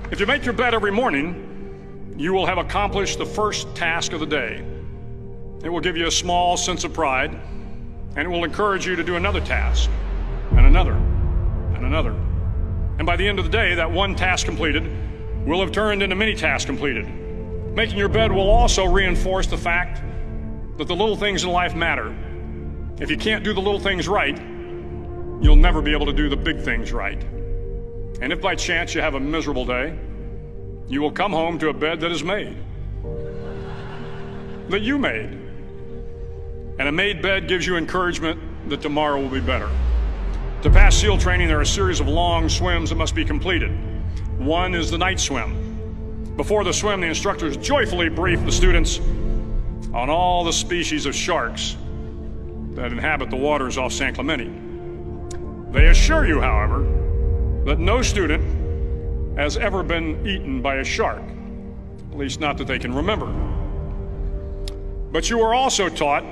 If you make your bed every morning, you will have accomplished the first task of the day. It will give you a small sense of pride, and it will encourage you to do another task, and another, and another. And by the end of the day, that one task completed will have turned into many tasks completed. Making your bed will also reinforce the fact that the little things in life matter. If you can't do the little things right, you'll never be able to do the big things right. And if by chance you have a miserable day, you will come home to a bed that is made, that you made. And a made bed gives you encouragement that tomorrow will be better. To pass SEAL training, there are a series of long swims that must be completed. One is the night swim. Before the swim, the instructors joyfully brief the students on all the species of sharks that inhabit the waters off San Clemente. They assure you, however, that no student has ever been eaten by a shark, at least not that they can remember. But you are also taught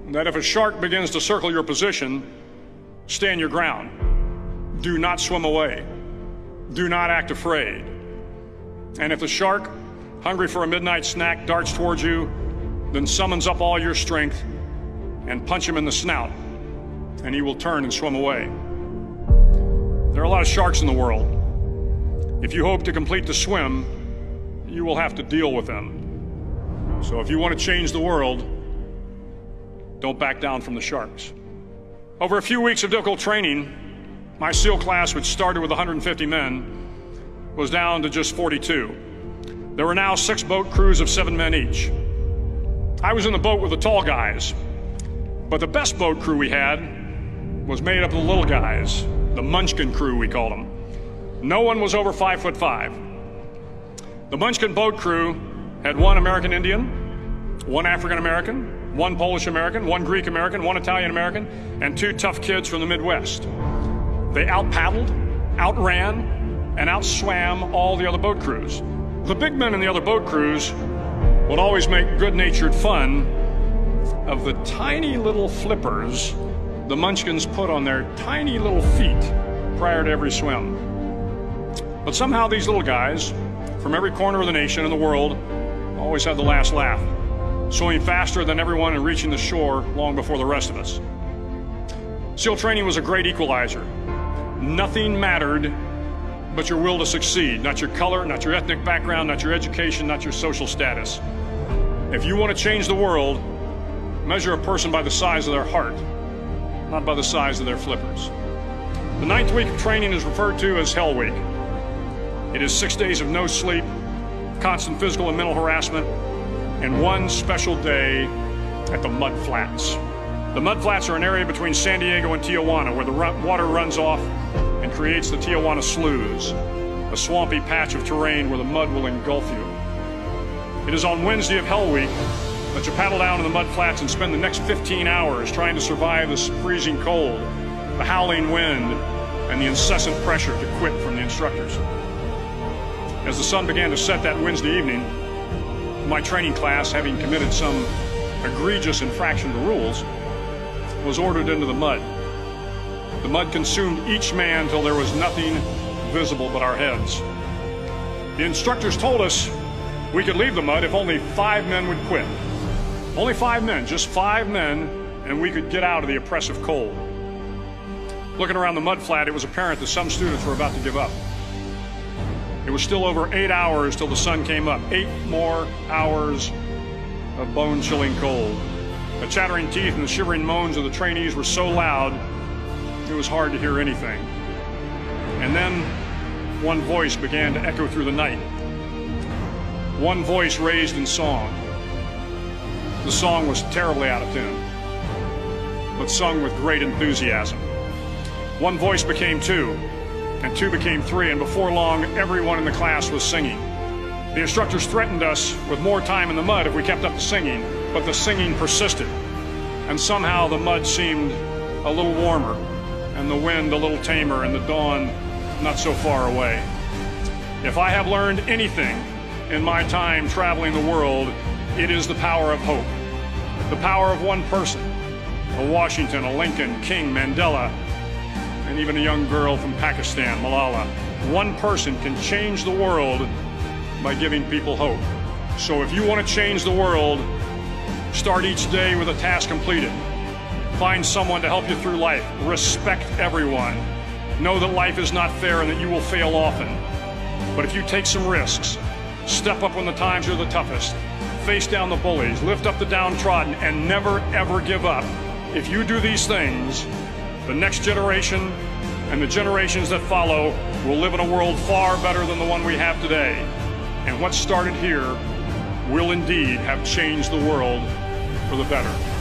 that if a shark begins to circle your position, stand your ground. Do not swim away. Do not act afraid. And if the shark, hungry for a midnight snack, darts towards you, then summons up all your strength and punch him in the snout, and he will turn and swim away. There are a lot of sharks in the world. If you hope to complete the swim, you will have to deal with them. So if you want to change the world, don't back down from the sharks. Over a few weeks of difficult training, my SEAL class, which started with 150 men, was down to just 42. There were now 6 boat crews of 7 men each. I was in the boat with the tall guys, but the best boat crew we had was made up of the little guys, the Munchkin crew, we called them. No one was over 5'5". The Munchkin boat crew had 1 American Indian, 1 African American, 1 Polish American, 1 Greek American, 1 Italian American, and 2 tough kids from the Midwest. They out-paddled, outran, and outswam all the other boat crews. The big men in the other boat crews would always make good-natured fun of the tiny little flippers the Munchkins put on their tiny little feet prior to every swim. But somehow these little guys from every corner of the nation and the world always had the last laugh, swimming faster than everyone and reaching the shore long before the rest of us. SEAL training was a great equalizer. Nothing mattered but your will to succeed, not your color, not your ethnic background, not your education, not your social status. If you want to change the world, measure a person by the size of their heart, not by the size of their flippers. The 9th week of training is referred to as Hell Week. It is 6 days of no sleep, constant physical and mental harassment, and 1 special day at the Mud Flats. The Mud Flats are an area between San Diego and Tijuana where the water runs off and creates the Tijuana Sloughs, a swampy patch of terrain where the mud will engulf you. It is on Wednesday of Hell Week that you paddle down to the Mud Flats and spend the next 15 hours trying to survive the freezing cold, the howling wind, and the incessant pressure to quit from the instructors. As the sun began to set that Wednesday evening, my training class, having committed some egregious infraction to rules, was ordered into the mud. The mud consumed each man till there was nothing visible but our heads. The instructors told us we could leave the mud if only 5 men would quit. Only 5 men, just 5 men, and we could get out of the oppressive cold. Looking around the mud flat, it was apparent that some students were about to give up. It was still over 8 hours till the sun came up. 8 more hours of bone-chilling cold. The chattering teeth and the shivering moans of the trainees were so loud, it was hard to hear anything. And then one voice began to echo through the night. One voice raised in song. The song was terribly out of tune, but sung with great enthusiasm. One voice became 2, and 2 became 3, and before long, everyone in the class was singing. The instructors threatened us with more time in the mud if we kept up the singing, but the singing persisted, and somehow the mud seemed a little warmer, and the wind a little tamer, and the dawn not so far away. If I have learned anything in my time traveling the world, it is the power of hope. The power of one person, a Washington, a Lincoln, King, Mandela, and even a young girl from Pakistan, Malala. One person can change the world by giving people hope. So if you want to change the world, start each day with a task completed. Find someone to help you through life. Respect everyone. Know that life is not fair and that you will fail often. But if you take some risks, step up when the times are the toughest, face down the bullies, lift up the downtrodden, and never ever give up. If you do these things, the next generation and the generations that follow will live in a world far better than the one we have today. And what started here will indeed have changed the world for the better.